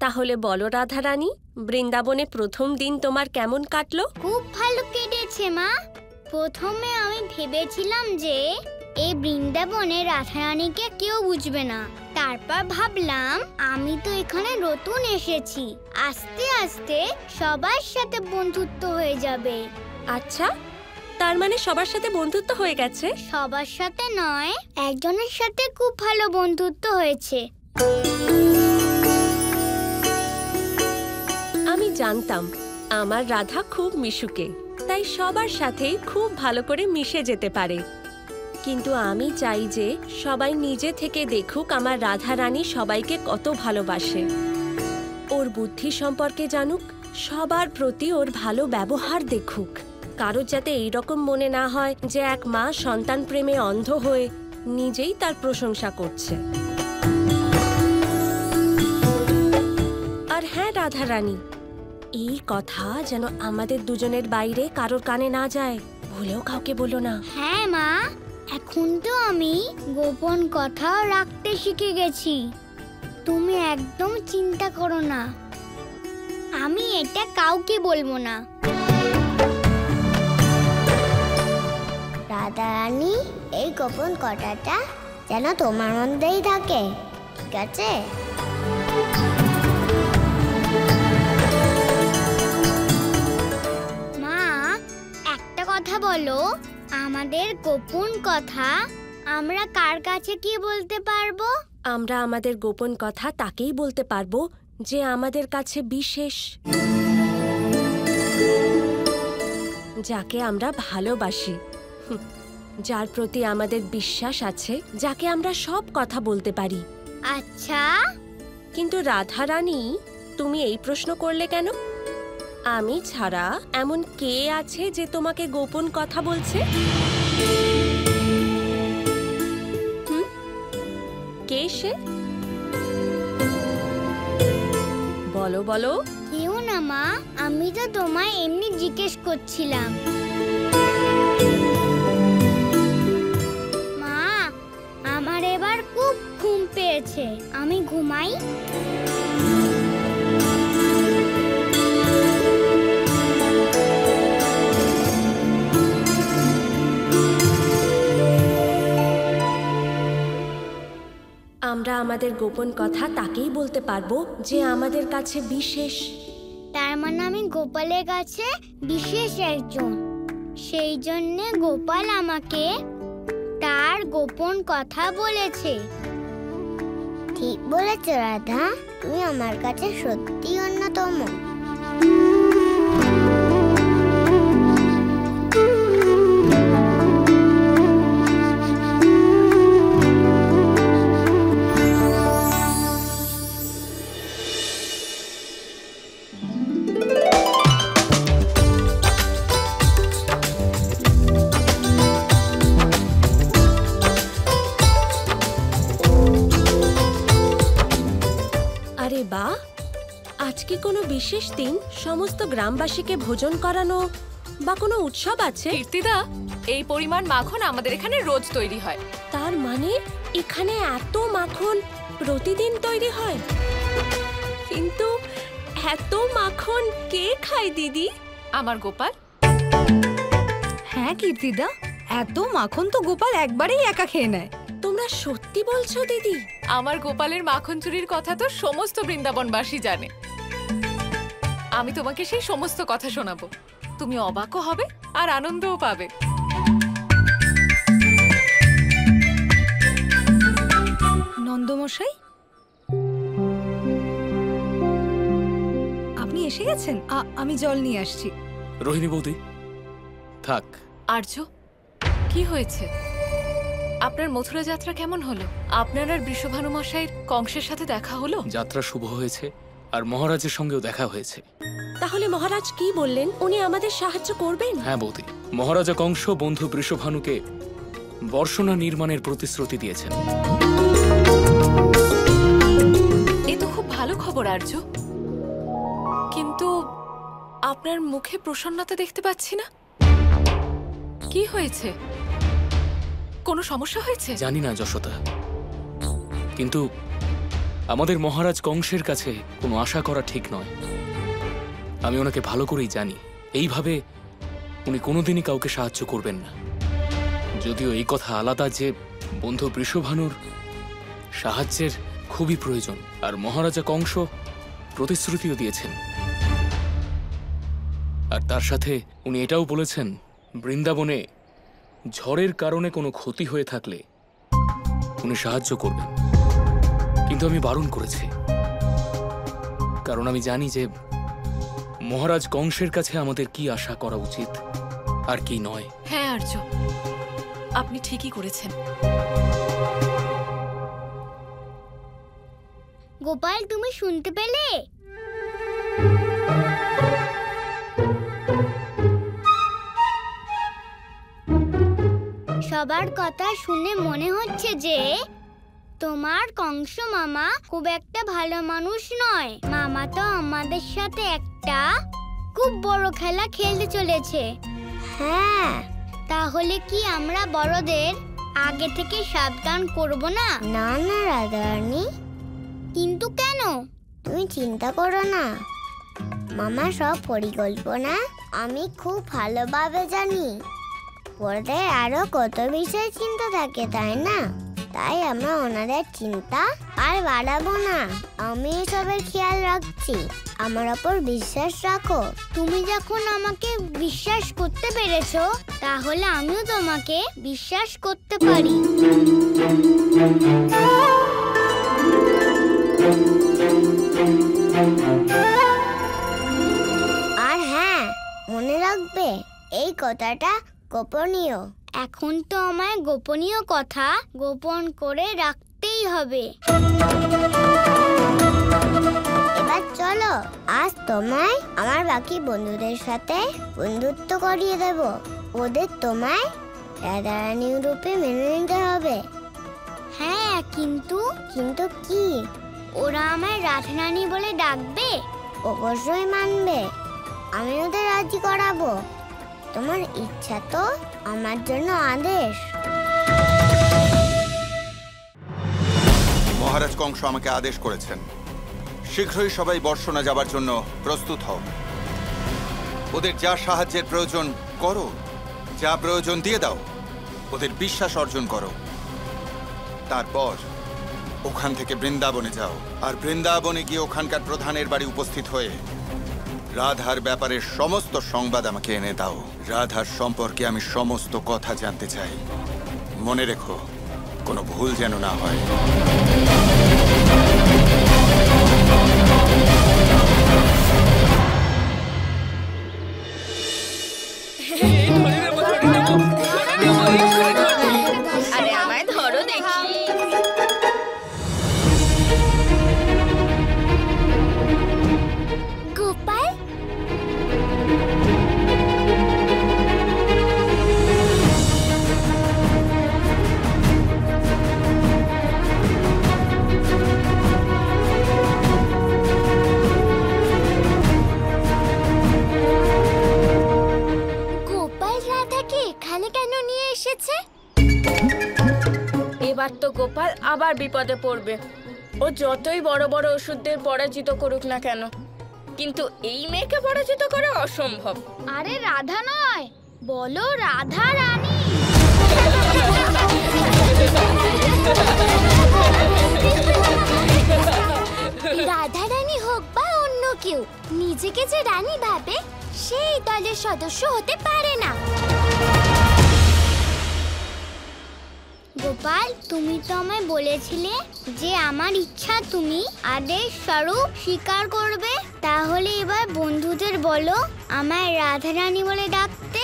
তাহলে বলো রাধারানী, বৃন্দাবনে প্রথম দিন তোমার কেমন কাটলো? খুব ভালো কেটেছে মা। প্রথমে আমি ভেবেছিলাম যে এই বৃন্দাবনে রাধারানীকে কেউ বুঝবে না। তারপর ভাবলাম আমি তো এখানে নতুন এসেছি, আস্তে আস্তে সবার সাথে বন্ধুত্ব হয়ে যাবে। আচ্ছা, তার মানে সবার সাথে বন্ধুত্ব হয়ে গেছে? সবার সাথে নয়, একজনের সাথে খুব ভালো বন্ধুত্ব হয়েছে। আমি জানতাম আমার রাধা খুব মিশুকে, তাই সবার সাথেই খুব ভালো করে মিশে যেতে পারে। কিন্তু আমি চাই যে সবাই নিজে থেকে দেখুক আমার রাধারানী সবাইকে কত ভালোবাসে। ওর বুদ্ধি সম্পর্কে জানুক, সবার প্রতি ওর ভালো ব্যবহার দেখুক। কারোর যাতে এইরকম মনে না হয় যে এক মা সন্তান প্রেমে অন্ধ হয়ে নিজেই তার প্রশংসা করছে। আর হ্যাঁ রাধারানী, এই কথা যেন আমাদের দুজনের বাইরে কারোর কানে না যায়, ভুলেও কাউকে বলো না। হ্যাঁ মা, এখন তো আমি গোপন কথাও রাখতে শিখে গেছি। তুমি একদম চিন্তা করো না, আমি এটা কাউকে বলবো না। রাধারানী, এই গোপন কথাটা যেন তোমার মধ্যেই থাকে, ঠিক আছে? মা, একটা কথা বলো, আমাদের গোপন কথা আমরা কার কাছে কি বলতে পারবো? আমরা আমাদের গোপন কথা তাকেই বলতে পারবো যে আমাদের কাছে বিশেষ, যাকে আমরা ভালোবাসি, যার প্রতি আমাদের বিশ্বাস আছে, যাকে আমরা সব কথা বলতে পারি। আচ্ছা, কিন্তু রাধারানী, তুমি এই প্রশ্ন করলে কেন? আমি ছাড়া এমন কে আছে যে তোমাকে গোপন কথা বলছে? কে সে? বলো বলো। কেউ না মা, আমি তো তোমায় এমনি জিজ্ঞেস করছিলাম। মা, আমার এবার খুব ঘুম পেয়েছে, আমি ঘুমাই। আমরা আমাদের গোপন কথা তাকেই বলতে পারবো যে আমাদের কাছে বিশেষ। তার মানে আমি গোপালের কাছে বিশেষ একজন, সেই জন্যে গোপাল আমাকে তার গোপন কথা বলেছে। ঠিক বলেছ রাধা, তুমি আমার কাছে সত্যি অন্যতম। আরে বাহ, আজকে কোনো বিশেষ দিন, সমস্ত গ্রামবাসীকে ভোজন করানো বা কোনো উৎসব আছে? কীর্তিদা, এই পরিমাণ মাখন আমাদের এখানে রোজ তৈরি হয়। তার মানে এখানে এত মাখন প্রতিদিন তৈরি হয়? কিন্তু এত মাখন কে খায় দিদি? আমার গোপাল। হ্যাঁ কীর্তিদা, এত মাখন তো গোপাল একবারেই একা খেয়ে নেয়। তোমরা সত্যি বলছো দিদি? আমার গোপালের মাখন চুরির কথা তো সমস্ত বৃন্দাবনবাসী জানে। আমি তোমাকে সেই সমস্ত কথা শোনাবো, তুমি অবাকও হবে আর আনন্দও পাবে। নন্দমশাই, আপনি এসে গেছেন? আমি জল নিয়ে আসছি। রোহিণী বৌদি, থাক। আর্য, কি হয়েছে? আপনার মথুরা যাত্রা কেমন হলো? আপনার আর বৃষভানু মশাইয়ের কংসের সাথে দেখা হলো? যাত্রা শুভ হয়েছে, আর মহারাজের সঙ্গেও দেখা হয়েছে। তাহলে মহারাজ কি বললেন? উনি আমাদের সাহায্য করবেন? হ্যাঁ বৌদি, মহারাজা কংস বন্ধু বৃষভানুকে বর্ষণা নির্মাণের প্রতিশ্রুতি দিয়েছেন। এ তো খুব ভালো খবর আর্য, কিন্তু আপনার মুখে প্রসন্নতা দেখতে পাচ্ছি না। কি হয়েছে? কোনো সমস্যা হয়েছে? জানি না যশোদা, কিন্তু আমাদের মহারাজ কংসের কাছে কোনো আশা করা ঠিক নয়। আমি ওনাকে ভালো করেই জানি, এইভাবে উনি কোনোদিনই কাউকে সাহায্য করবেন না। যদিও এই কথা আলাদা যে বন্ধু বৃষভানুর সাহায্যের খুবই প্রয়োজন, আর মহারাজা কংস প্রতিশ্রুতিও দিয়েছেন। আর তার সাথে উনি এটাও বলেছেন, বৃন্দাবনে ঝড়ের কারণে কোনো ক্ষতি হয়ে থাকলে উনি সাহায্য করবেন। কিন্তু আমি বারণ করেছি, কারণ আমি জানি যে মহারাজ কংসের কাছে আমাদের কি আশা করা উচিত আর কি নয়। হ্যাঁ আর্য, আপনি ঠিকই করেছেন। গোপাল, তুমি শুনতে পেলে? সবার কথা শুনে মনে হচ্ছে যে তোমার কংস মামা খুব একটা ভালো মানুষ নয়। মামা তো আমাদের সাথে একটা খুব বড় খেলা খেলতে চলেছে। হ্যাঁ, তাহলে কি আমরা বড়দের আগে থেকে সাবধান করব না? না না রাধারানী। কিন্তু কেন? তুমি চিন্তা করো না, মামা সব পরিকল্পনা আমি খুব ভালোভাবে জানি। বড়দের আরো কত বিষয় চিন্তা থাকে, তাই না? তাই আমরা ওনাদের চিন্তা আর বাড়াবো না। আমি এসবের খেয়াল রাখছি, আমার ওপর বিশ্বাস রাখো। তুমি যখন আমাকে বিশ্বাস করতে পেরেছো, তাহলে আমিও তোমাকে বিশ্বাস করতে পারি। আর হ্যাঁ, মনে রাখবে এই কথাটা গোপনীয়। এখন তো আমায় গোপনীয় কথা গোপন করে রাখতেই হবে। এবার চলো, আজ তোমায় আমার বাকি বন্ধুদের সাথে বন্ধুত্ব করিয়ে দেব। ওদের তোমায় রাধারানী রূপে মেনে নিতে হবে। হ্যাঁ, কিন্তু কি? ওরা আমায় রাধারানী বলে ডাকবে? অবশ্যই মানবে। আমি ওদের রাজি করাবো। তোমার ইচ্ছা তো আমার জন্য আদেশ। মহারাজ কংস আমাকে আদেশ করেছেন, শীঘ্রই সবাই বর্ষণা যাবার জন্য প্রস্তুত হও। ওদের যা সাহায্যের প্রয়োজন করো, যা প্রয়োজন দিয়ে দাও, ওদের বিশ্বাস অর্জন করো। তারপর ওখান থেকে বৃন্দাবনে যাও, আর বৃন্দাবনে গিয়ে ওখানকার প্রধানের বাড়ি উপস্থিত হয়ে রাধার ব্যাপারে সমস্ত সংবাদ আমাকে এনে দাও। রাধার সম্পর্কে আমি সমস্ত কথা জানতে চাই। মনে রেখো, কোনো ভুল যেন না হয়। আরে আমায় ধরো দেখি। গোপাল, রাধাকে এখানে কেন নিয়ে এসেছে? এবার তো গোপাল আবার বিপদে পড়বে। ও যতই বড় বড় অসুরদের পরাজিত করুক না কেন, কিন্তু এই মেয়েকে পরাজিত করা অসম্ভব। আরে রাধা নয়, বলো রাধা রানী। রাধা রানী হোক বা অন্য কেউ, নিজেকে যে রানী ভাবে সেই দলের সদস্য হতে পারে না। গোপাল, তুমি তো আমায় বলেছিলে যে আমার ইচ্ছা তুমি আদেশ স্বরূপ স্বীকার করবে। তাহলে এবার বন্ধুদের বলো আমায় রাধারানী বলে ডাকতে।